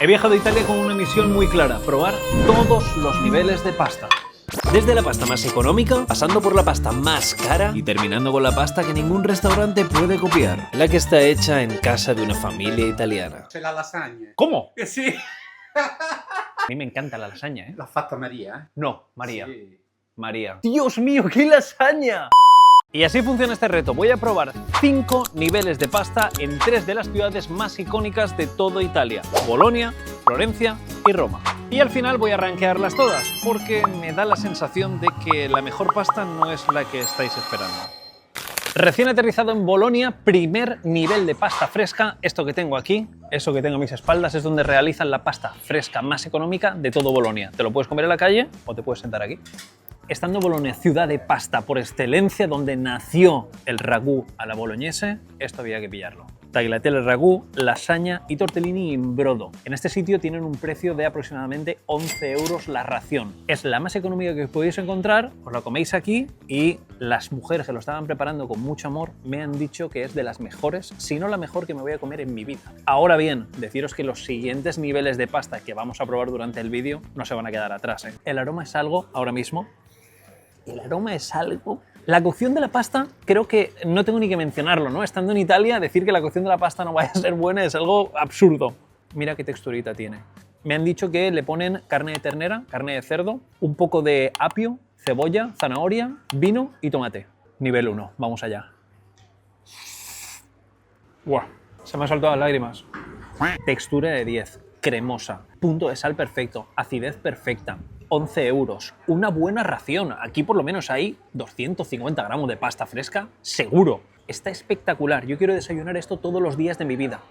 He viajado a Italia con una misión muy clara: probar todos los niveles de pasta. Desde la pasta más económica, pasando por la pasta más cara y terminando con la pasta que ningún restaurante puede copiar, la que está hecha en casa de una familia italiana. C'è la lasagna. ¿Cómo? Sì. A mí me encanta la lasaña, ¿eh? L'ha fatta Maria, eh? No, María. Sì. María. ¡Dios mío, qué lasaña! Y así funciona este reto. Voy a probar 5 niveles de pasta en 3 de las ciudades más icónicas de toda Italia: Bolonia, Florencia y Roma. Y al final voy a rankearlas todas, porque me da la sensación de que la mejor pasta no es la que estáis esperando. Recién aterrizado en Bolonia, primer nivel de pasta fresca. Esto que tengo aquí, eso que tengo a mis espaldas, es donde realizan la pasta fresca más económica de todo Bolonia. Te lo puedes comer en la calle o te puedes sentar aquí. Estando Bolonia ciudad de pasta por excelencia, donde nació el ragù a la bolognese, esto había que pillarlo. Tagliatelle ragù, lasaña y tortellini in brodo. En este sitio tienen un precio de aproximadamente 11 € la ración. Es la más económica que podéis encontrar, os la coméis aquí y las mujeres que lo estaban preparando con mucho amor me han dicho que es de las mejores, si no la mejor que me voy a comer en mi vida. Ahora bien, deciros que los siguientes niveles de pasta que vamos a probar durante el vídeo no se van a quedar atrás, ¿eh? El aroma es algo, ahora mismo, el aroma es algo... La cocción de la pasta, creo que no tengo ni que mencionarlo, ¿no? Estando en Italia, decir que la cocción de la pasta no vaya a ser buena es algo absurdo. Mira qué texturita tiene. Me han dicho que le ponen carne de ternera, carne de cerdo, un poco de apio, cebolla, zanahoria, vino y tomate. Nivel 1, vamos allá. ¡Buah! Se me han saltado las lágrimas. Textura de 10, cremosa, punto de sal perfecto, acidez perfecta. 11 €, una buena ración. Aquí por lo menos hay 250 gramos de pasta fresca, seguro. Está espectacular. Yo quiero desayunar esto todos los días de mi vida.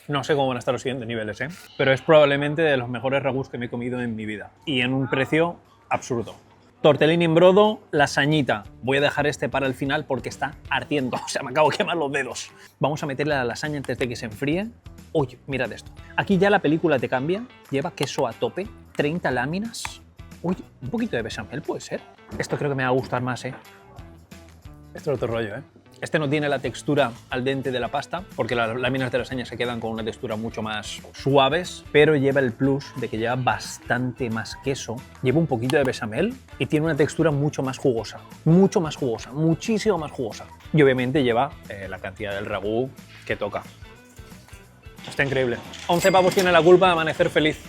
No sé cómo van a estar los siguientes niveles, ¿eh? Pero es probablemente de los mejores ragús que me he comido en mi vida. Y en un precio absurdo. Tortellini in brodo, lasañita. Voy a dejar este para el final porque está ardiendo. O sea, me acabo de quemar los dedos. Vamos a meterle la lasaña antes de que se enfríe. Uy, mirad esto. Aquí ya la película te cambia. Lleva queso a tope, 30 láminas. Uy, un poquito de bechamel puede ser. Esto creo que me va a gustar más, ¿eh? Esto es otro rollo, ¿eh? Este no tiene la textura al dente de la pasta, porque las láminas de lasaña se quedan con una textura mucho más suaves, pero lleva el plus de que lleva bastante más queso, lleva un poquito de bechamel y tiene una textura mucho más jugosa, muchísimo más jugosa. Y obviamente lleva la cantidad del ragú que toca. Está increíble. 11 pavos tiene la culpa de amanecer feliz.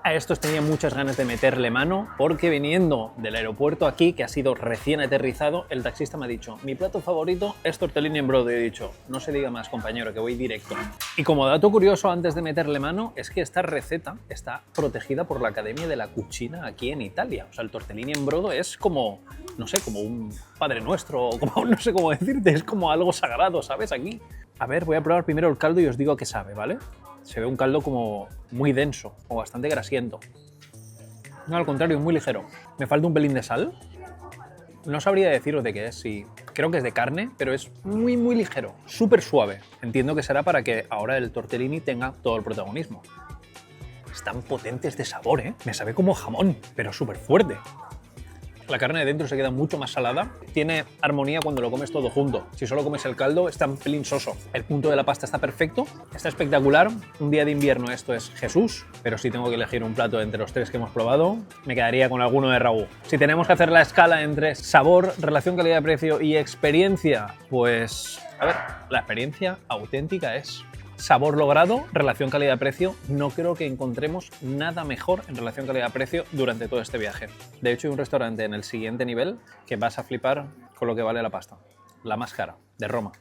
A estos tenía muchas ganas de meterle mano porque viniendo del aeropuerto aquí, que ha sido recién aterrizado, el taxista me ha dicho: mi plato favorito es tortellini in brodo. Y he dicho: no se diga más, compañero, que voy directo. Y como dato curioso, antes de meterle mano, es que esta receta está protegida por la Academia de la Cucina aquí en Italia. O sea, el tortellini in brodo es como, no sé, como un Padre Nuestro, o como, no sé cómo decirte, es como algo sagrado, ¿sabes? Aquí. A ver, voy a probar primero el caldo y os digo qué sabe, ¿vale? Se ve un caldo como muy denso o bastante grasiento. No, al contrario, es muy ligero. Me falta un pelín de sal. No sabría deciros de qué es, sí. Creo que es de carne, pero es muy ligero, súper suave. Entiendo que será para que ahora el tortellini tenga todo el protagonismo. Están potentes de sabor, ¿eh? Me sabe como jamón, pero súper fuerte. La carne de dentro se queda mucho más salada. Tiene armonía cuando lo comes todo junto. Si solo comes el caldo, está un pelín soso. El punto de la pasta está perfecto, está espectacular. Un día de invierno esto es Jesús, pero si tengo que elegir un plato entre los 3 que hemos probado, me quedaría con alguno de ragú. Si tenemos que hacer la escala entre sabor, relación calidad-precio y experiencia, pues, a ver, la experiencia auténtica es... Sabor logrado, relación calidad-precio, no creo que encontremos nada mejor en relación calidad-precio durante todo este viaje. De hecho, hay un restaurante en el siguiente nivel que vas a flipar con lo que vale la pasta. La más cara, de Roma.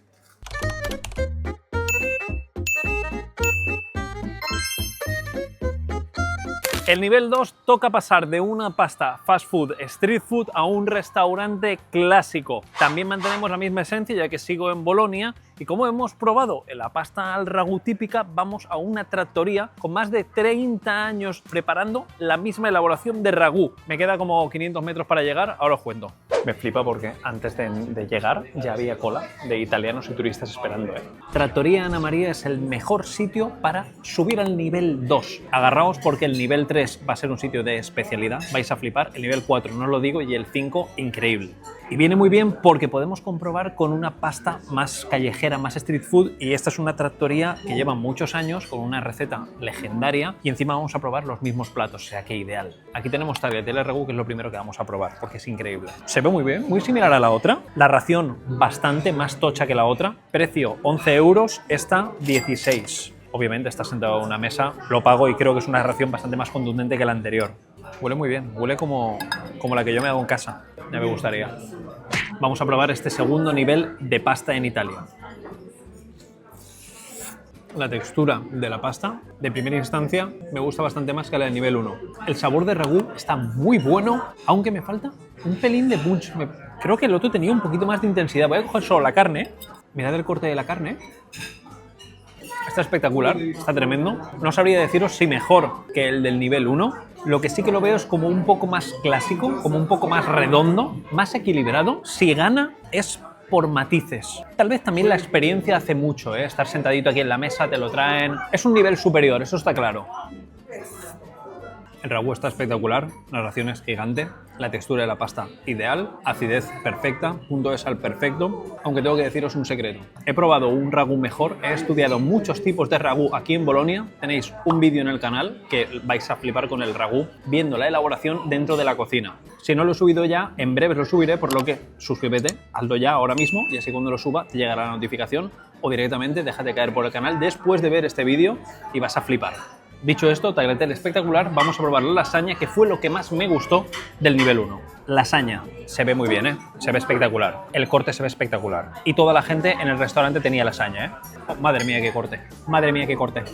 El nivel 2 toca pasar de una pasta fast food, street food, a un restaurante clásico. También mantenemos la misma esencia, ya que sigo en Bolonia, y como hemos probado la pasta al ragú típica, vamos a una trattoria con más de 30 años preparando la misma elaboración de ragú. Me queda como 500 metros para llegar, ahora os cuento. Me flipa porque antes de llegar ya había cola de italianos y turistas esperando, ¿eh? Trattoria Anna Maria es el mejor sitio para subir al nivel 2. Agarraos porque el nivel 3 va a ser un sitio de especialidad, vais a flipar. El nivel 4 no os lo digo y el 5 increíble. Y viene muy bien porque podemos comprobar con una pasta más callejera, más street food, y esta es una trattoria que lleva muchos años con una receta legendaria y encima vamos a probar los mismos platos, o sea que ideal. Aquí tenemos tagliatelle ragù, que es lo primero que vamos a probar porque es increíble. Se ve muy bien, muy similar a la otra. La ración bastante más tocha que la otra. Precio 11 euros, esta 16. Obviamente está sentado en una mesa, lo pago y creo que es una ración bastante más contundente que la anterior. Huele muy bien, huele como la que yo me hago en casa, ya me gustaría. Vamos a probar este segundo nivel de pasta en Italia. La textura de la pasta, de primera instancia, me gusta bastante más que la del nivel 1. El sabor de ragú está muy bueno, aunque me falta un pelín de punch. Creo que el otro tenía un poquito más de intensidad. Voy a coger solo la carne. Mirad el corte de la carne. Está espectacular, está tremendo. No sabría deciros si mejor que el del nivel 1. Lo que sí que lo veo es como un poco más clásico, como un poco más redondo, más equilibrado. Si gana es por matices. Tal vez también la experiencia hace mucho, ¿eh? Estar sentadito aquí en la mesa, te lo traen. Es un nivel superior, eso está claro. El ragú está espectacular, la ración es gigante, la textura de la pasta ideal, acidez perfecta, punto de sal perfecto, aunque tengo que deciros un secreto. He probado un ragú mejor, he estudiado muchos tipos de ragú aquí en Bolonia, tenéis un vídeo en el canal que vais a flipar con el ragú, viendo la elaboración dentro de la cocina. Si no lo he subido ya, en breve lo subiré, por lo que suscríbete, hazlo ya ahora mismo y así cuando lo suba te llegará la notificación o directamente déjate caer por el canal después de ver este vídeo y vas a flipar. Dicho esto, tagliatelle espectacular, vamos a probar la lasaña, que fue lo que más me gustó del nivel 1. Lasaña, se ve muy bien, ¿eh? Se ve espectacular. El corte se ve espectacular. Y toda la gente en el restaurante tenía lasaña, ¿eh? Oh, madre mía, qué corte. Madre mía, qué corte.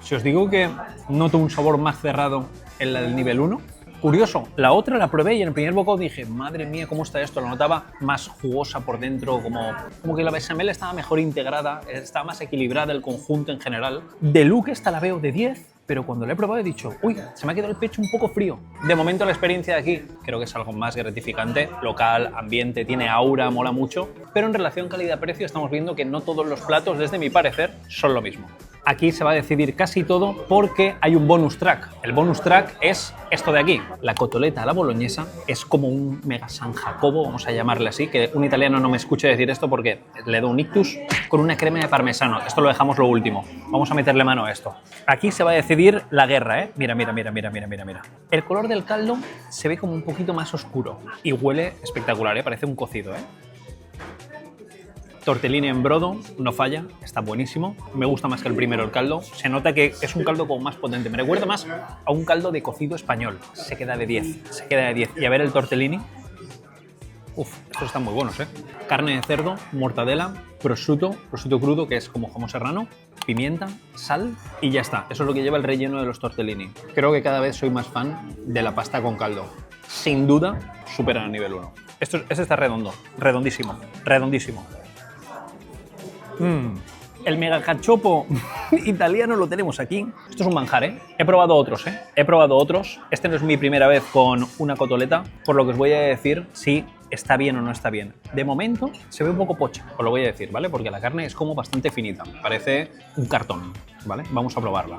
Si os digo que noto un sabor más cerrado en la del nivel 1, curioso, la otra la probé y en el primer bocado dije, madre mía, ¿cómo está esto? La notaba más jugosa por dentro, como que la bechamel estaba mejor integrada, estaba más equilibrada el conjunto en general. De look esta la veo de 10, pero cuando la he probado he dicho, uy, se me ha quedado el pecho un poco frío. De momento la experiencia de aquí creo que es algo más gratificante, local, ambiente, tiene aura, mola mucho, pero en relación calidad-precio estamos viendo que no todos los platos, desde mi parecer, son lo mismo. Aquí se va a decidir casi todo porque hay un bonus track. El bonus track es esto de aquí. La cotoleta a la boloñesa es como un mega San Jacobo, vamos a llamarle así, que un italiano no me escuche decir esto porque le doy un ictus, con una crema de parmesano. Esto lo dejamos lo último. Vamos a meterle mano a esto. Aquí se va a decidir la guerra, ¿eh? Mira, mira, mira, mira, mira, mira, mira. El color del caldo se ve como un poquito más oscuro y huele espectacular, ¿eh? Parece un cocido, ¿eh? Tortellini en brodo, no falla, está buenísimo. Me gusta más que el primero el caldo. Se nota que es un caldo como más potente. Me recuerda más a un caldo de cocido español. Se queda de 10, se queda de 10. Y a ver el tortellini. Uf, estos están muy buenos, ¿eh? Carne de cerdo, mortadela, prosciutto crudo, que es como jamón serrano, pimienta, sal y ya está. Eso es lo que lleva el relleno de los tortellini. Creo que cada vez soy más fan de la pasta con caldo. Sin duda, superan el nivel 1. Este está redondo, redondísimo, redondísimo. El mega cachopo italiano lo tenemos aquí. Esto es un manjar, ¿eh? He probado otros, ¿eh? He probado otros. Este no es mi primera vez con una cotoleta, por lo que os voy a decir si está bien o no está bien. De momento se ve un poco pocha, os lo voy a decir, ¿vale? Porque la carne es como bastante finita, parece un cartón, ¿vale? Vamos a probarla.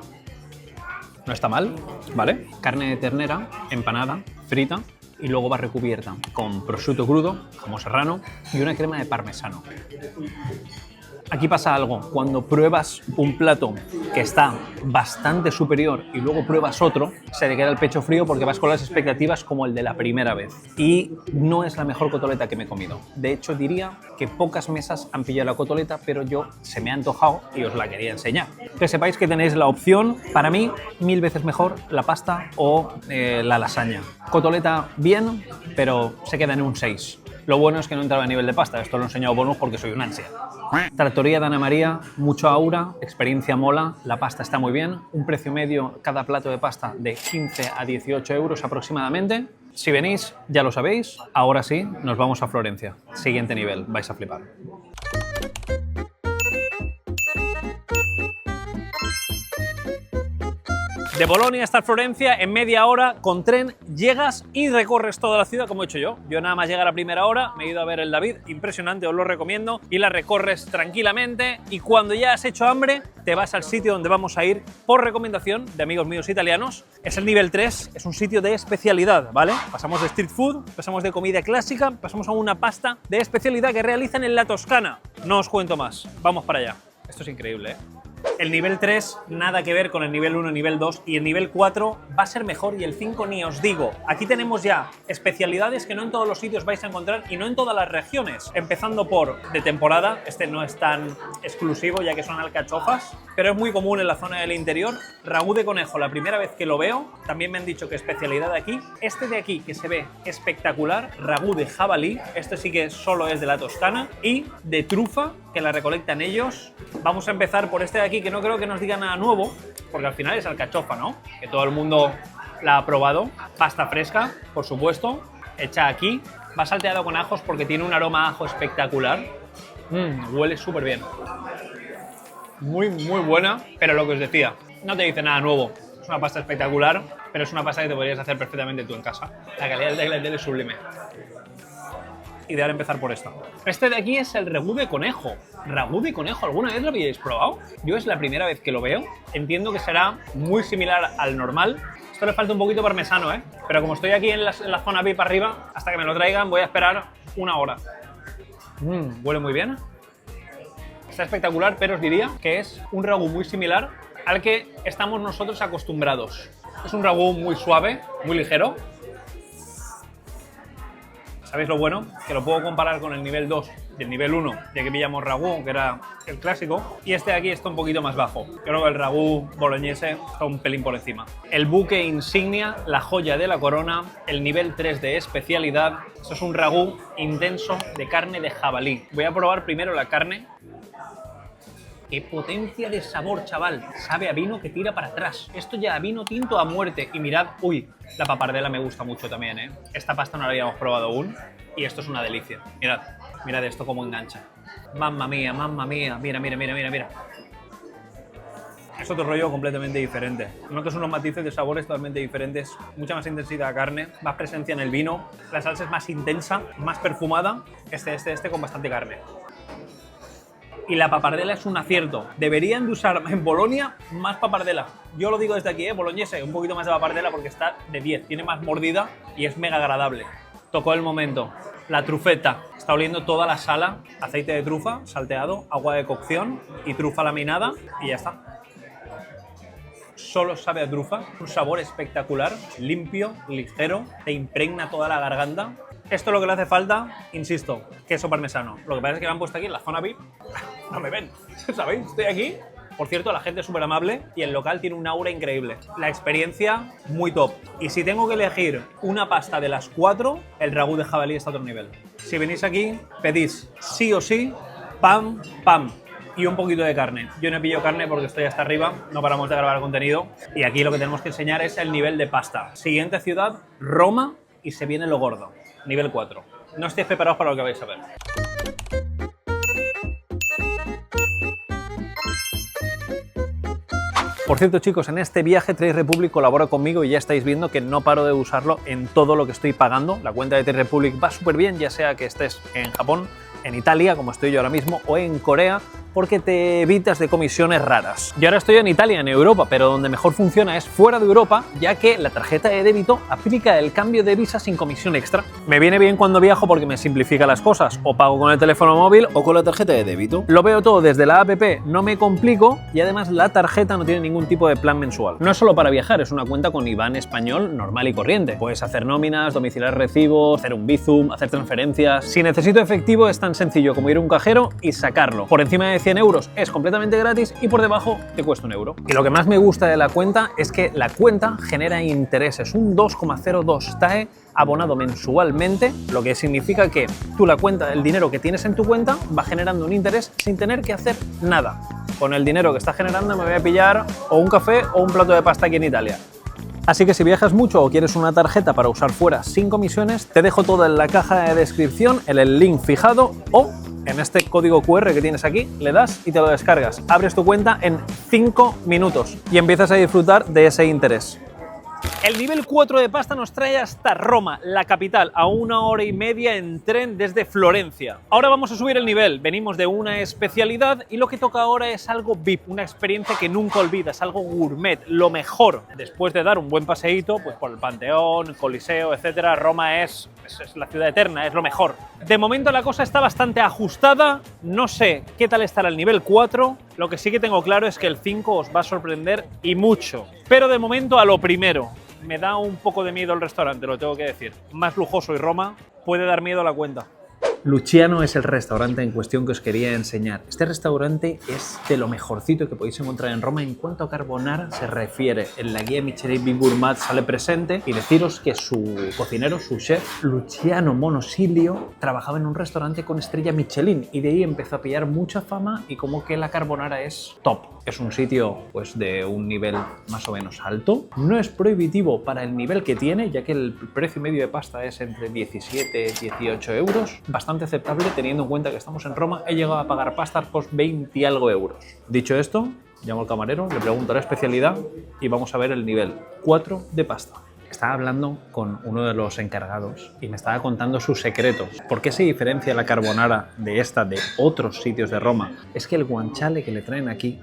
No está mal, ¿vale? Carne de ternera, empanada, frita, y luego va recubierta con prosciutto crudo, jamón serrano y una crema de parmesano. Aquí pasa algo, cuando pruebas un plato que está bastante superior y luego pruebas otro, se te queda el pecho frío porque vas con las expectativas como el de la primera vez. Y no es la mejor cotoleta que me he comido. De hecho, diría que pocas mesas han pillado la cotoleta, pero yo se me ha antojado y os la quería enseñar. Que sepáis que tenéis la opción, para mí, 1000 veces mejor la pasta o la lasaña. Cotoleta bien, pero se queda en un 6. Lo bueno es que no entraba a nivel de pasta, esto lo he enseñado bonus porque soy un ansia. Trattoria de Ana María, mucho aura, experiencia mola, la pasta está muy bien, un precio medio cada plato de pasta de 15 a 18 euros aproximadamente. Si venís, ya lo sabéis, ahora sí, nos vamos a Florencia. Siguiente nivel, vais a flipar. De Bolonia hasta Florencia, en media hora, con tren, llegas y recorres toda la ciudad como he hecho yo. Yo nada más llegar a primera hora, me he ido a ver el David, impresionante, os lo recomiendo, y la recorres tranquilamente, y cuando ya has hecho hambre, te vas al sitio donde vamos a ir por recomendación de amigos míos italianos. Es el nivel 3, es un sitio de especialidad, ¿vale? Pasamos de street food, pasamos de comida clásica, pasamos a una pasta de especialidad que realizan en la Toscana. No os cuento más, vamos para allá. Esto es increíble, ¿eh? El nivel 3 nada que ver con el nivel 1, nivel 2 y el nivel 4 va a ser mejor y el 5 ni os digo. Aquí tenemos ya especialidades que no en todos los sitios vais a encontrar y no en todas las regiones. Empezando por de temporada, este no es tan exclusivo ya que son alcachofas, pero es muy común en la zona del interior. Ragú de conejo, la primera vez que lo veo, también me han dicho que especialidad de aquí. Este de aquí que se ve espectacular, ragú de jabalí, este sí que solo es de la Toscana, y de trufa, que la recolectan ellos. Vamos a empezar por este de aquí, que no creo que nos diga nada nuevo, porque al final es alcachofa, ¿no? Que todo el mundo la ha probado. Pasta fresca, por supuesto, hecha aquí. Va salteado con ajos porque tiene un aroma a ajo espectacular. Huele súper bien. Muy buena, pero lo que os decía, no te dice nada nuevo. Es una pasta espectacular, pero es una pasta que te podrías hacer perfectamente tú en casa. La calidad del tagliatelle es sublime. Ideal empezar por esta. Este de aquí es el ragú de conejo. ¿Ragú de conejo? ¿Alguna vez lo habéis probado? Yo es la primera vez que lo veo. Entiendo que será muy similar al normal. Esto le falta un poquito parmesano, ¿eh? Pero como estoy aquí en la zona VIP arriba, hasta que me lo traigan voy a esperar una hora. Huele muy bien. Está espectacular, pero os diría que es un ragú muy similar al que estamos nosotros acostumbrados. Es un ragú muy suave, muy ligero. ¿Sabéis lo bueno? Que lo puedo comparar con el nivel 2 y el nivel 1, ya que pillamos ragú, que era el clásico, y este de aquí está un poquito más bajo. Creo que el ragú boloñese está un pelín por encima. El buque insignia, la joya de la corona, el nivel 3 de especialidad. Esto es un ragú intenso de carne de jabalí. Voy a probar primero la carne. ¡Qué potencia de sabor, chaval! Sabe a vino que tira para atrás. Esto ya a vino tinto a muerte. Y mirad, uy, la papardela me gusta mucho también, ¿eh? Esta pasta no la habíamos probado aún y esto es una delicia. Mirad, mirad esto cómo engancha. Mamma mía, mamma mía. Mira. Es otro rollo completamente diferente. Notas unos matices de sabores totalmente diferentes. Mucha más intensidad de carne, más presencia en el vino. La salsa es más intensa, más perfumada. Este con bastante carne. Y la papardela es un acierto. Deberían de usar en Bolonia más papardela. Yo lo digo desde aquí, boloñese, un poquito más de papardela porque está de 10. Tiene más mordida y es mega agradable. Tocó el momento. La trufeta. Está oliendo toda la sala. Aceite de trufa, salteado, agua de cocción y trufa laminada y ya está. Solo sabe a trufa. Un sabor espectacular, limpio, ligero, te impregna toda la garganta. Esto lo que le hace falta, insisto, queso parmesano. Lo que pasa es que me han puesto aquí en la zona VIP. No me ven, ¿sabéis? Estoy aquí. Por cierto, la gente es súper amable y el local tiene un aura increíble. La experiencia, muy top. Y si tengo que elegir una pasta de las 4, el ragú de jabalí está a otro nivel. Si venís aquí, pedís sí o sí, pam, y un poquito de carne. Yo no he pillado carne porque estoy hasta arriba, no paramos de grabar contenido. Y aquí lo que tenemos que enseñar es el nivel de pasta. Siguiente ciudad, Roma, y se viene lo gordo. Nivel 4. No estéis preparados para lo que vais a ver. Por cierto, chicos, en este viaje Trade Republic colabora conmigo y ya estáis viendo que no paro de usarlo en todo lo que estoy pagando. La cuenta de Trade Republic va súper bien, ya sea que estés en Japón, en Italia, como estoy yo ahora mismo, o en Corea, porque te evitas de comisiones raras. Yo ahora estoy en Italia, en Europa, pero donde mejor funciona es fuera de Europa, ya que la tarjeta de débito aplica el cambio de visa sin comisión extra. Me viene bien cuando viajo porque me simplifica las cosas, o pago con el teléfono móvil o con la tarjeta de débito. Lo veo todo desde la app, no me complico y además la tarjeta no tiene ningún tipo de plan mensual. No es solo para viajar, es una cuenta con IBAN español normal y corriente. Puedes hacer nóminas, domiciliar recibos, hacer un Bizum, hacer transferencias. Si necesito efectivo es tan sencillo como ir a un cajero y sacarlo. Por encima de 100 euros es completamente gratis y por debajo te cuesta 1 euro. Y lo que más me gusta de la cuenta es que la cuenta genera intereses, un 2,02 TAE abonado mensualmente, lo que significa que tú la cuenta, el dinero que tienes en tu cuenta va generando un interés sin tener que hacer nada. Con el dinero que está generando me voy a pillar o un café o un plato de pasta aquí en Italia. Así que si viajas mucho o quieres una tarjeta para usar fuera sin comisiones, te dejo todo en la caja de descripción, en el link fijado o En este código QR que tienes aquí, le das y te lo descargas. Abres tu cuenta en 5 minutos y empiezas a disfrutar de ese interés. El nivel 4 de pasta nos trae hasta Roma, la capital, a 1 hora y media en tren desde Florencia. Ahora vamos a subir el nivel, venimos de una especialidad y lo que toca ahora es algo VIP, una experiencia que nunca olvidas, algo gourmet, lo mejor. Después de dar un buen paseíto pues por el Panteón, Coliseo, etcétera, Roma es la ciudad eterna, es lo mejor. De momento la cosa está bastante ajustada, no sé qué tal estará el nivel 4, lo que sí que tengo claro es que el 5 os va a sorprender y mucho. Pero de momento a lo primero. Me da un poco de miedo el restaurante, lo tengo que decir. Más lujoso y Roma puede dar miedo a la cuenta. Luciano es el restaurante en cuestión que os quería enseñar. Este restaurante es de lo mejorcito que podéis encontrar en Roma en cuanto a carbonara se refiere. En la guía Michelin Bib Gourmet sale presente y deciros que su cocinero, su chef, Luciano Monosilio, trabajaba en un restaurante con estrella Michelin y de ahí empezó a pillar mucha fama y como que la carbonara es top. Es un sitio pues de un nivel más o menos alto. No es prohibitivo para el nivel que tiene, ya que el precio medio de pasta es entre 17 y 18 euros. Bastante aceptable teniendo en cuenta que estamos en Roma. He llegado a pagar pastas por 20 y algo euros. Dicho esto, llamo al camarero, le pregunto la especialidad y vamos a ver el nivel 4 de pasta. Estaba hablando con uno de los encargados y me estaba contando sus secretos. ¿Por qué se diferencia la carbonara de esta de otros sitios de Roma? Es que el guanciale que le traen aquí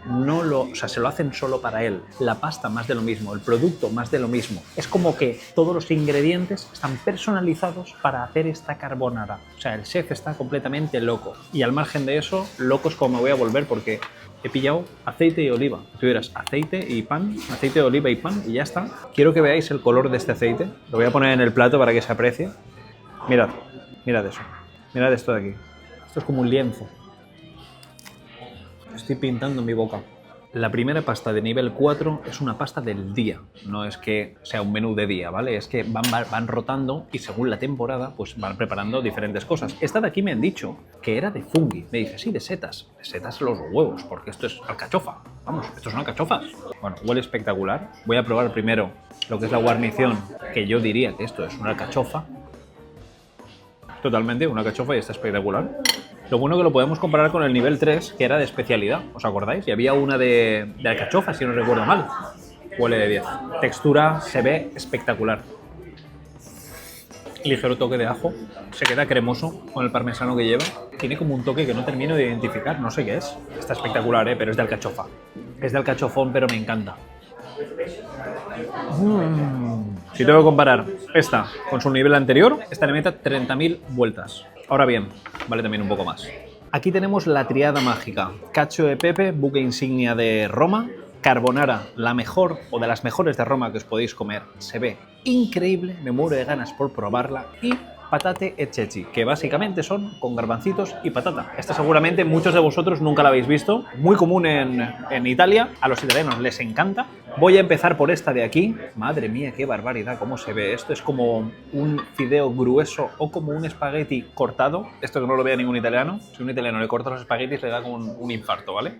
se lo hacen solo para él. La pasta más de lo mismo, el producto más de lo mismo. Es como que todos los ingredientes están personalizados para hacer esta carbonara. O sea, el chef está completamente loco. Y al margen de eso, loco es como me voy a volver porque he pillado aceite y oliva. Tuvieras aceite y pan, aceite de oliva y pan y ya está. Quiero que veáis el color de este aceite. Lo voy a poner en el plato para que se aprecie. Mirad, mirad eso. Mirad esto de aquí. Esto es como un lienzo. Estoy pintando en mi boca. La primera pasta de nivel 4 es una pasta del día, no es que sea un menú de día, ¿vale? Es que van rotando y según la temporada pues van preparando diferentes cosas. Esta de aquí me han dicho que era de fungi. Me dice, sí, de setas. De setas los huevos, porque esto es alcachofa. Vamos, esto son alcachofas. Bueno, huele espectacular. Voy a probar primero lo que es la guarnición, que yo diría que esto es una alcachofa. Totalmente, una alcachofa y está espectacular. Lo bueno que lo podemos comparar con el nivel 3, que era de especialidad, ¿os acordáis? Y había una de alcachofa, si no recuerdo mal. Huele de 10. Textura se ve espectacular. Ligero toque de ajo. Se queda cremoso con el parmesano que lleva. Tiene como un toque que no termino de identificar, no sé qué es. Está espectacular, pero es de alcachofa. Es de alcachofón, pero me encanta. Si tengo que comparar esta con su nivel anterior, esta le mete 30.000 vueltas. Ahora bien, vale también un poco más. Aquí tenemos la triada mágica. Cacio e pepe, buque insignia de Roma. Carbonara, la mejor o de las mejores de Roma que os podéis comer. Se ve increíble, me muero de ganas por probarla. Y patate e ceci, que básicamente son con garbancitos y patata. Esta seguramente muchos de vosotros nunca la habéis visto. Muy común en Italia, a los italianos les encanta. Voy a empezar por esta de aquí. Madre mía, qué barbaridad, cómo se ve. Esto es como un fideo grueso o como un espagueti cortado. Esto que no lo vea ningún italiano. Si un italiano le corta los espaguetis le da como un infarto, ¿vale?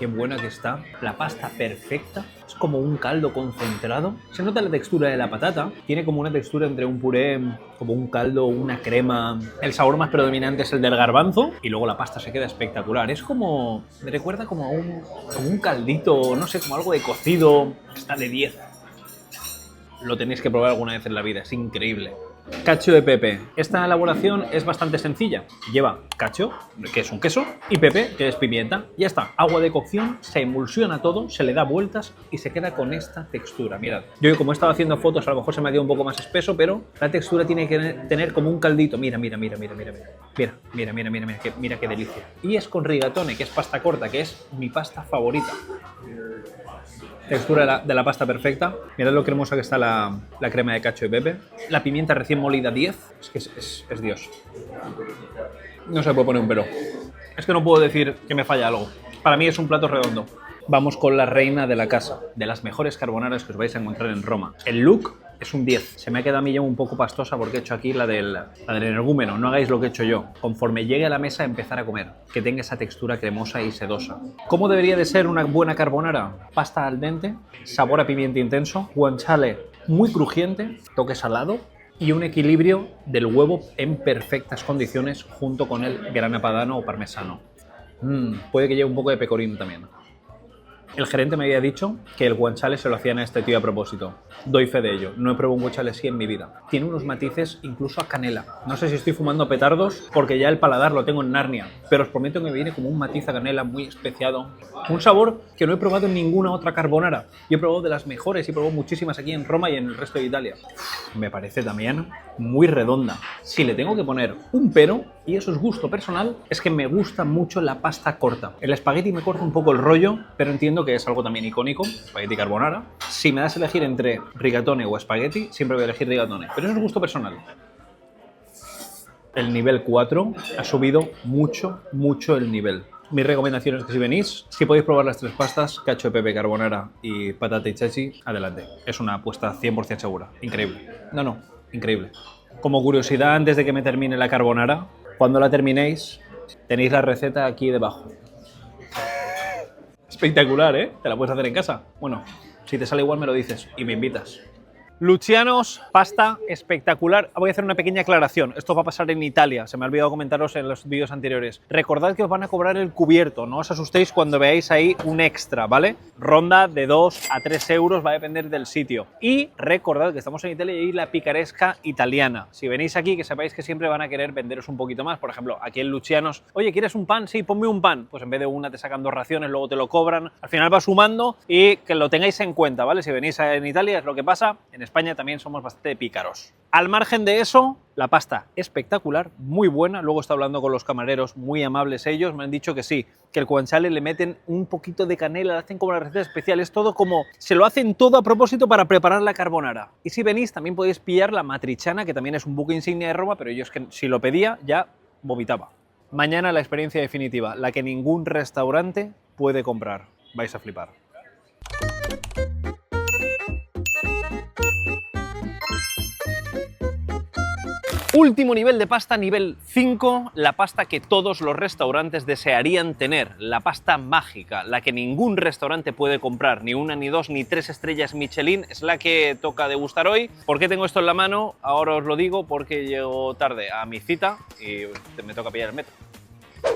Qué buena que está. La pasta perfecta. Es como un caldo concentrado. Se nota la textura de la patata. Tiene como una textura entre un puré, como un caldo, una crema. El sabor más predominante es el del garbanzo. Y luego la pasta se queda espectacular. Es como... me recuerda como un caldito, no sé, como algo de cocido. Está de 10. Lo tenéis que probar alguna vez en la vida. Es increíble. Cacio e pepe. Esta elaboración es bastante sencilla. Lleva cacio, que es un queso, y pepe, que es pimienta. Ya está. Agua de cocción, se emulsiona todo, se le da vueltas y se queda con esta textura. Mirad. Yo como he estado haciendo fotos, a lo mejor se me ha quedado un poco más espeso, pero la textura tiene que tener como un caldito. Mira, mira, mira, mira, mira, mira. Mira, mira, mira, mira, mira qué delicia. Y es con rigatone, que es pasta corta, que es mi pasta favorita. Textura de la pasta perfecta. Mirad lo cremosa que está la crema de cacio e pepe. La pimienta recién molida 10. Es que es Dios. No se puede poner un pero. Es que no puedo decir que me falla algo. Para mí es un plato redondo. Vamos con la reina de la casa. De las mejores carbonaras que os vais a encontrar en Roma. El look es un 10. Se me ha quedado a mí ya un poco pastosa porque he hecho aquí la del energúmeno. No hagáis lo que he hecho yo. Conforme llegue a la mesa, empezar a comer. Que tenga esa textura cremosa y sedosa. ¿Cómo debería de ser una buena carbonara? Pasta al dente, sabor a pimienta intenso, guanciale muy crujiente, toque salado y un equilibrio del huevo en perfectas condiciones junto con el grana padano o parmesano. Puede que lleve un poco de pecorino también. El gerente me había dicho que el guanciale se lo hacían a este tío a propósito. Doy fe de ello. No he probado un guanciale así en mi vida. Tiene unos matices incluso a canela. No sé si estoy fumando petardos porque ya el paladar lo tengo en Narnia, pero os prometo que me viene como un matiz a canela muy especiado. Un sabor que no he probado en ninguna otra carbonara. Yo he probado de las mejores y he probado muchísimas aquí en Roma y en el resto de Italia. Me parece también muy redonda. Si le tengo que poner un pero, y eso es gusto personal, es que me gusta mucho la pasta corta. El espagueti me corta un poco el rollo, pero entiendo que es algo también icónico, espagueti carbonara. Si me das a elegir entre rigatone o espagueti, siempre voy a elegir rigatone, pero eso es gusto personal. El nivel 4 ha subido mucho el nivel. Mi recomendación es que si venís, si podéis probar las tres pastas, cacho de pepe, carbonara y patata y chachi, adelante. Es una apuesta 100% segura. Increíble. No, increíble. Como curiosidad, antes de que me termine la carbonara, cuando la terminéis, tenéis la receta aquí debajo. Espectacular, ¿eh? Te la puedes hacer en casa. Bueno, si te sale igual me lo dices y me invitas. Lucianos, pasta espectacular. Voy a hacer una pequeña aclaración. Esto va a pasar en Italia. Se me ha olvidado comentaros en los vídeos anteriores. Recordad que os van a cobrar el cubierto. No os asustéis cuando veáis ahí un extra, ¿vale? Ronda de 2 a 3 euros, va a depender del sitio. Y recordad que estamos en Italia y hay la picaresca italiana. Si venís aquí, que sepáis que siempre van a querer venderos un poquito más. Por ejemplo, aquí en Lucianos, oye, ¿quieres un pan? Sí, ponme un pan. Pues en vez de una te sacan 2 raciones, luego te lo cobran. Al final va sumando y que lo tengáis en cuenta, ¿vale? Si venís en Italia es lo que pasa. En España también somos bastante pícaros. Al margen de eso, la pasta espectacular, muy buena. Luego está hablando con los camareros, muy amables ellos. Me han dicho que sí, que el guanciale le meten un poquito de canela, le hacen como una receta especial. Es todo como, se lo hacen todo a propósito para preparar la carbonara. Y si venís, también podéis pillar la matriciana, que también es un buque insignia de Roma, pero yo es que si lo pedía ya vomitaba. Mañana la experiencia definitiva, la que ningún restaurante puede comprar. Vais a flipar. Último nivel de pasta, nivel 5, la pasta que todos los restaurantes desearían tener, la pasta mágica, la que ningún restaurante puede comprar, ni una, ni dos, ni 3 estrellas Michelin, es la que toca degustar hoy. ¿Por qué tengo esto en la mano? Ahora os lo digo porque llego tarde a mi cita y me toca pillar el metro.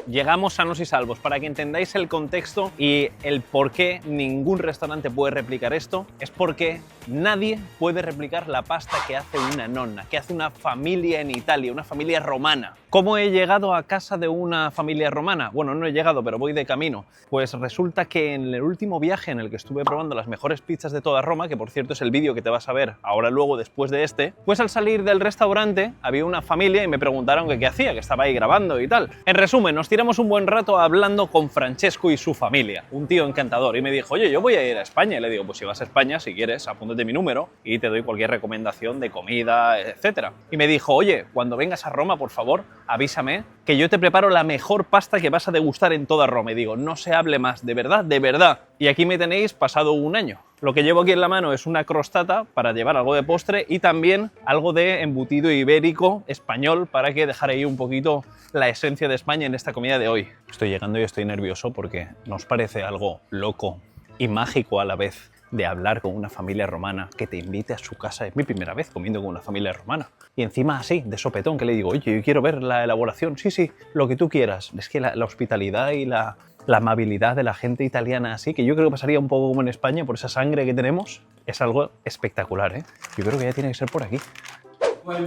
Llegamos sanos y salvos. Para que entendáis el contexto y el por qué ningún restaurante puede replicar esto, es porque nadie puede replicar la pasta que hace una nonna, que hace una familia en Italia, una familia romana. ¿Cómo he llegado a casa de una familia romana? Bueno, no he llegado, pero voy de camino. Pues resulta que en el último viaje en el que estuve probando las mejores pizzas de toda Roma, que por cierto es el vídeo que te vas a ver ahora luego después de este, pues al salir del restaurante había una familia y me preguntaron que qué hacía, que estaba ahí grabando y tal. En resumen, nos tiramos un buen rato hablando con Francesco y su familia, un tío encantador, y me dijo, oye, yo voy a ir a España. Y le digo, pues si vas a España, si quieres, apúntate mi número y te doy cualquier recomendación de comida, etc. Y me dijo, oye, cuando vengas a Roma, por favor, avísame que yo te preparo la mejor pasta que vas a degustar en toda Roma. Y digo, no se hable más, de verdad, de verdad. Y aquí me tenéis pasado un año. Lo que llevo aquí en la mano es una crostata para llevar algo de postre y también algo de embutido ibérico español para que dejar ahí un poquito la esencia de España en esta comida de hoy. Estoy llegando y estoy nervioso porque nos parece algo loco y mágico a la vez de hablar con una familia romana que te invite a su casa. Es mi primera vez comiendo con una familia romana. Y encima así, de sopetón, que le digo, oye, yo quiero ver la elaboración. Sí, sí, lo que tú quieras. Es que la hospitalidad y la amabilidad de la gente italiana así, que yo creo que pasaría un poco como en España por esa sangre que tenemos, es algo espectacular, ¿eh? Yo creo que ya tiene que ser por aquí.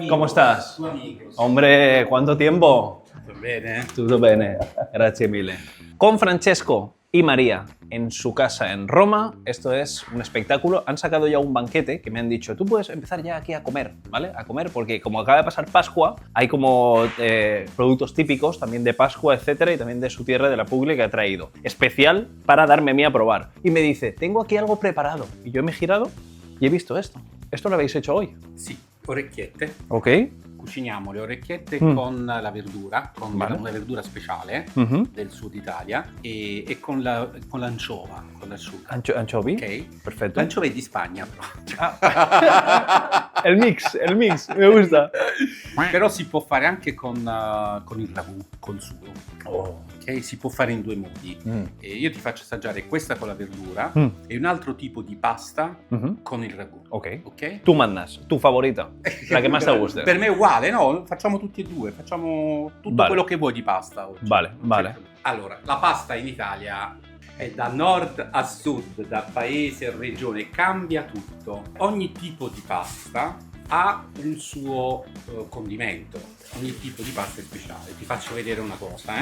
¿Cómo estás? Hombre, ¿cuánto tiempo? Tutto bene? Tutto bene, grazie mille. Con Francesco y María en su casa en Roma, esto es un espectáculo. Han sacado ya un banquete que me han dicho, tú puedes empezar ya aquí a comer, ¿vale? A comer, porque como acaba de pasar Pascua, hay como productos típicos también de Pascua, etcétera, y también de su tierra, de la Puglia, que ha traído. Especial para darme a mí a probar. Y me dice, tengo aquí algo preparado. Y yo me he girado y he visto esto. ¿Esto lo habéis hecho hoy? Sì, orecchiette. Ok. Cuciniamo le orecchiette con la verdura, con una verdura speciale del sud Italia e con l'anciova, con l'asciutta. Anchovy. Ok? Perfetto. L'anciova è di Spagna, però. Ah. El mix, me gusta. Però si può fare anche con il ragù, col sugo. Ok? Si può fare in due modi. E io ti faccio assaggiare questa con la verdura e un altro tipo di pasta con il ragù. Ok. Tu mandas, tu favorita, la che más te guste. Per me è uguale, no? Facciamo tutti e due, facciamo tutto quello che vuoi di pasta oggi. Vale. Allora, la pasta in Italia è da nord a sud, da paese a regione, cambia tutto. Ogni tipo di pasta ha un suo condimento, ogni tipo di pasta è speciale. Ti faccio vedere una cosa,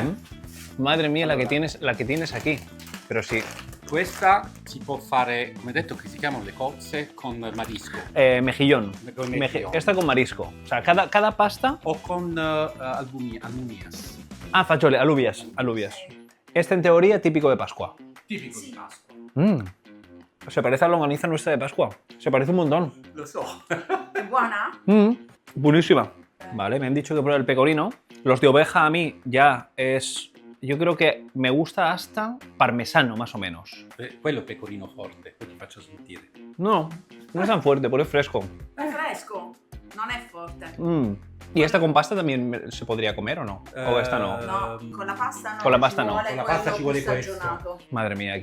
Madre mía, Allora. la que tienes aquí. Pero sí. Questa si può fare, come detto, che si chiamano le cozze con marisco. Mejillón. Con mejillón. Esta con marisco. O sea, cada pasta... O con albumias. Ah, fagioli, alubias. Este en teoría típico de Pascua. Tipico di Pasqua. Se parece a la longaniza nuestra de Pascua. Se parece un montón. Lo so. È buona? Buenísima. Vale, me han dicho que pruebe el pecorino. Los de oveja a mí ya es... Yo creo que me gusta hasta parmesano, más o menos. Quello è pecorino forte, poi ti faccio sentire. No, no es tan fuerte, pero es fresco. È fresco, non è forte. ¿Y esta con pasta también se podría comer o no? ¿O esta no? No, con la pasta no. Con la pasta no. Con la pasta ci vuole questo. Madre mía,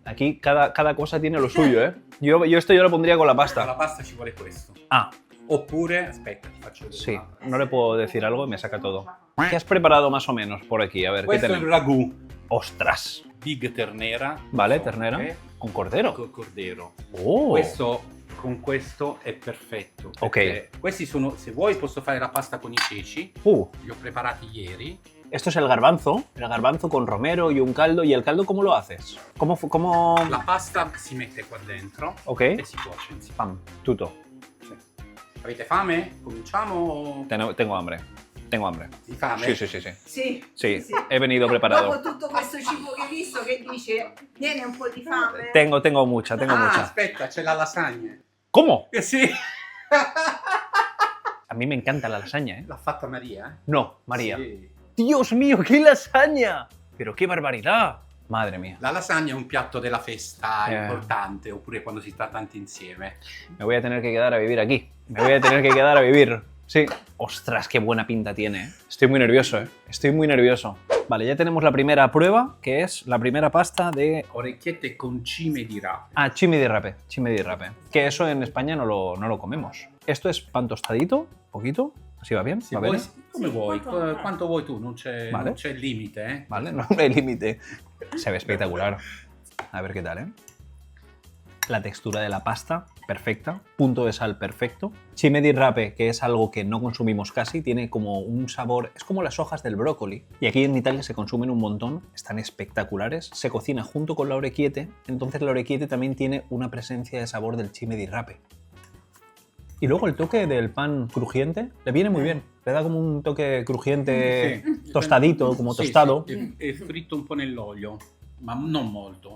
aquí cada cosa tiene lo suyo, ¿eh? Yo esto yo lo pondría con la Con pasta. la pasta ci vuole questo. Ah, Oppure, aspetta, ti faccio vedere. sí, no le puedo decir algo y me saca todo. ¿Qué has preparado más o menos por aquí? A ver, ¿qué Questo è il tenemos? ragù. ¡Ostras! Big ternera. Vale, ternera. Ok? Con cordero. Col cordero. Oh. Questo con questo è perfetto. perché Questi sono, se vuoi posso fare la pasta con i ceci. Li ho preparati ieri. Esto es el garbanzo con romero y un caldo. ¿Y el caldo cómo lo haces? ¿Cómo... La pasta si mette qua dentro Ok. e si cuoce insieme. Pam, tutto. Sì. Avete fame? Cominciamo? Tengo hambre. Tengo hambre. Di fame? Sí. Sì. He venido preparado. Dopo tutto questo cibo che hai visto, che dice, viene un po' di fame. Tengo mucha. Aspetta, c'è la lasagna. ¿Cómo? Sì. A mí me encanta la lasaña, ¿eh? L'ha fatta Maria? No, María. Sì. ¡Dios mío, qué lasaña! ¡Pero qué barbaridad! Madre mía. La lasagna è un piatto della festa importante, oppure quando si sta tanti insieme. Me voy a tener que quedar a vivir aquí. Me voy a tener que quedar a vivir. Sí. Ostras, qué buena pinta tiene, ¿eh? Estoy muy nervioso, ¿eh? Estoy muy nervioso. Vale, ya tenemos la primera prueba, que es la primera pasta de... Orecchiette con cime di rape. Ah, chimi di rape. Que eso en España no lo comemos. Esto es pan tostadito, poquito. ¿Así va bien? Se ¿Va vuoi, bene? come Sì, vuoi, quanto- quanto vuoi tu, non c'è, Vale. non c'è limite, eh? Vale, no hay límite. Se ve espectacular. A ver qué tal, ¿eh? La textura de la pasta, perfecta. Punto de sal, perfecto. Chime di rape, que es algo que no consumimos casi, tiene como un sabor... Es como las hojas del brócoli. Y aquí en Italia se consumen un montón. Están espectaculares. Se cocina junto con la orecchiette. Entonces la orecchiette también tiene una presencia de sabor del chime di rape. Y luego el toque del pan crujiente le viene muy bien. Le da como un toque crujiente, Sì. tostadito, como Sì, tostado. sì, è fritto un po' nell'olio, ma non molto.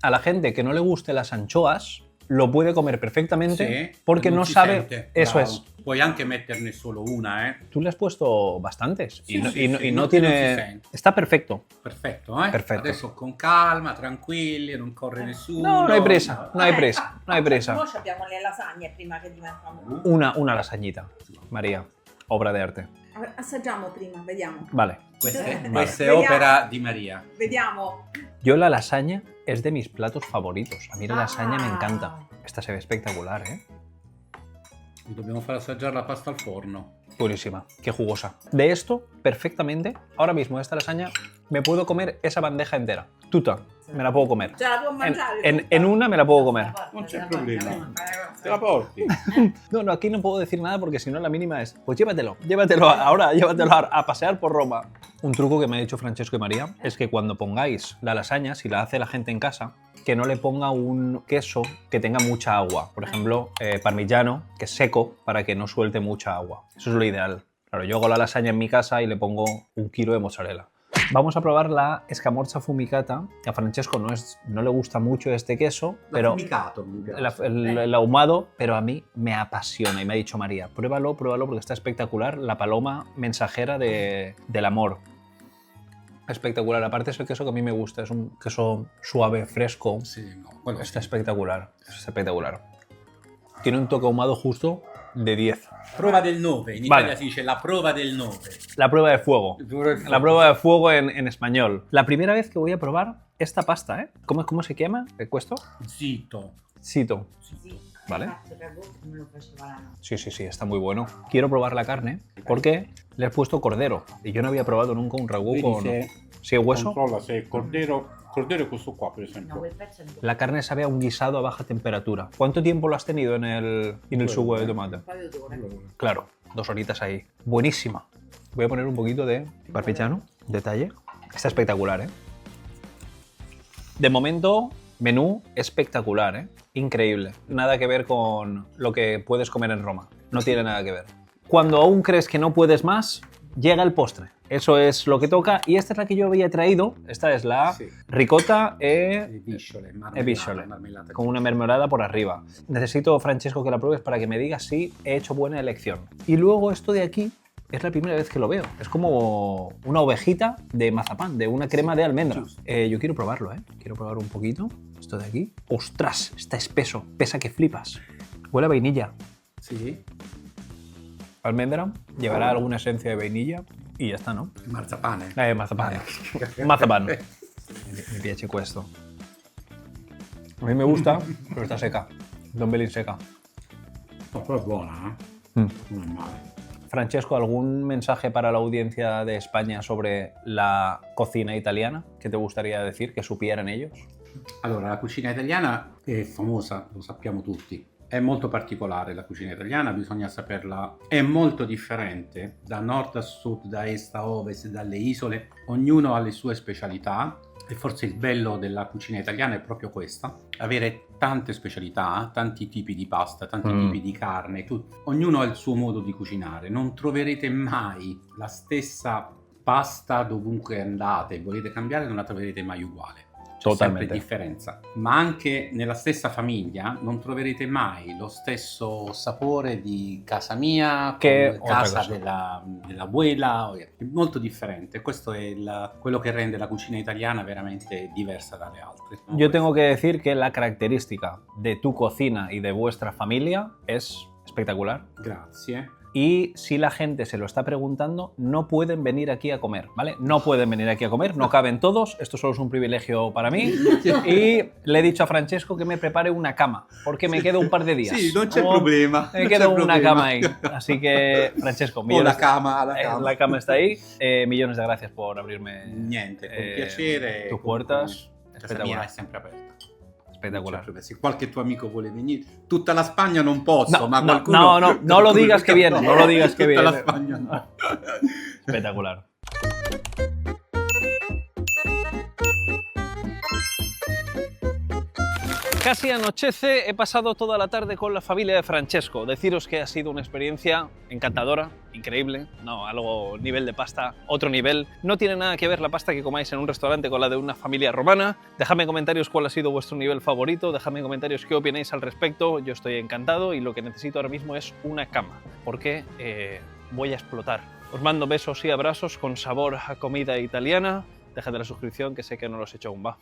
A la gente que no le guste las anchoas, lo puede comer perfectamente Sì, porque non no si sabe... sente. Eso Bravo. es. Puoi anche metterne solo una, eh? Tú le has puesto bastantes Sí, y no, sí, y no- sí, y no- no que no si tiene... sente. Está perfecto. Perfetto, eh? Perfetto. Adesso con calma, tranquilli, non corre nessuno. No, no hay presa, no hay presa, no hay presa. Noi abbiamo le lasagne prima che diventano. Una lasañita, María, obra de arte. Assaggiamo prima, vediamo. Vale. Questa è Vediamo. opera di Maria. Vediamo. Yo la lasaña es de mis platos favoritos. A mí la lasaña me Ah. encanta. Esta se ve espectacular, ¿eh? Vi dobbiamo far assaggiare la pasta al forno. Buenísima, qué jugosa. De esto, perfectamente, ahora mismo de esta lasaña, me puedo comer esa bandeja entera. Tuta, me la puedo comer. Ce la può mangiare? En una me la puedo comer. Non c'è problema. Te la porti? No, aquí no puedo decir nada porque si no la mínima es, pues llévatelo ahora, llévatelo a pasear por Roma. Un truco que me ha dicho Francesco y María es que cuando pongáis la lasaña, si la hace la gente en casa, que no le ponga un queso que tenga mucha agua. Por ejemplo, parmigiano, que es seco, para que no suelte mucha agua. Eso es lo ideal. Claro, yo hago la lasaña en mi casa y le pongo 1 kilo de mozzarella. Vamos a probar la escamorza fumicata. A Francesco no le gusta mucho este queso, pero Affumicato. el ahumado, pero a mí me apasiona y me ha dicho María, pruébalo porque está espectacular, la paloma mensajera del amor. Espectacular, aparte es el queso que a mí me gusta, es un queso suave, fresco, Sì, no, quello está sì. espectacular, es espectacular. Tiene un toque ahumado justo de 10. Prova del 9, in Vale. Italia si dice la prova del 9. La prueba de fuego. La prueba de fuego en español. La primera vez que voy a probar esta pasta, ¿eh? ¿Cómo se llama? ¿Questo? Zitto. Sito. Sì, Vale. infatti il ragù come lo faceva la nonna. Sí, sí, sí, está muy bueno. Quiero probar la carne porque le he puesto cordero y yo no había probado nunca un ragù con... Sí, hueso. Controlla se il cordero è questo qua per No, esempio. quel pezzo è un po'. La carne sabe a un guisado a baja temperatura. ¿Cuánto tiempo lo has tenido en el sugo de tomate? Un paio d'ore. Claro, 2 horitas ahí. Buenísima. Voy a poner un poquito de parmigiano, detalle. Está espectacular, ¿eh? De momento, menú espectacular, ¿eh? Increíble. Nada que ver con lo que puedes comer en Roma. No tiene nada que ver. Cuando aún crees que no puedes más, llega el postre. Eso es lo que toca. Y esta es la que yo había traído. Esta es la Sí. ricotta E bisciole, bisciole, marmellata. con una mermelada por arriba. Necesito, Francesco, que la pruebes para que me digas si he hecho buena elección. Y luego esto de aquí es la primera vez que lo veo. Es como una ovejita de mazapán, de una crema de almendra. justo. Yo quiero probarlo, ¿eh? Quiero probar un poquito. Esto de aquí. ¡Ostras! Está espeso. Pesa que flipas. Huele a vainilla. Sì, Almendra. Llevará alguna esencia de vainilla. Y ya está, ¿no? marzapane. Mazapán. Mazapán. Mi piace questo. A mí me gusta, pero está seca. Don Belín seca. No, però è buona, Mm. Non è male. Francesco, ¿algún mensaje para la audiencia de España sobre la cocina italiana que te gustaría decir, que supieran ellos? Allora, la cucina italiana è famosa, lo sappiamo tutti. È molto particolare la cucina italiana, bisogna saperla. È molto differente da nord a sud, da est a ovest, dalle isole. Ognuno ha le sue specialità e forse il bello della cucina italiana è proprio questa. Avere tante specialità, tanti tipi di pasta, tanti tipi di carne. Ognuno ha il suo modo di cucinare. Non troverete mai la stessa pasta dovunque andate. Volete cambiare, non la troverete mai uguale. C'è Totalmente. sempre differenza, ma anche nella stessa famiglia non troverete mai lo stesso sapore di casa mia Che come casa otra dell'abuela, è molto differente. Questo è quello che rende la cucina italiana veramente diversa dalle altre. Yo tengo que decir que la característica de tu cocina y de vuestra familia es espectacular. Grazie. Y si la gente se lo está preguntando, no pueden venir aquí a comer, ¿vale? No pueden venir aquí a comer, no caben todos, esto solo es un privilegio para mí. Y le he dicho a Francesco que me prepare una cama, porque me quedo un par de días. Sì, non c'è Oh, problema. Me non quedo c'è una problema. cama ahí. Así que, Francesco, O millones la cama, la cama está ahí. Millones de gracias por abrirme Niente, con eh, piacere. tus puertas. Casa mia è sempre aperta. Espectacular. Se qualche tuo amico vuole venire, tutta la Spagna non posso, No, ma no, qualcuno... no lo digas que viene, no lo digas que Tutta viene. la Spagna no. Espectacular. Casi anochece, he pasado toda la tarde con la familia de Francesco. Deciros que ha sido una experiencia encantadora, increíble, no, algo nivel de pasta, otro nivel. No tiene nada que ver la pasta que comáis en un restaurante con la de una familia romana. Dejadme en comentarios cuál ha sido vuestro nivel favorito, dejadme en comentarios qué opináis al respecto. Yo estoy encantado y lo que necesito ahora mismo es una cama, porque voy a explotar. Os mando besos y abrazos con sabor a comida italiana. Dejad la suscripción, que sé que no los he hecho aún, va.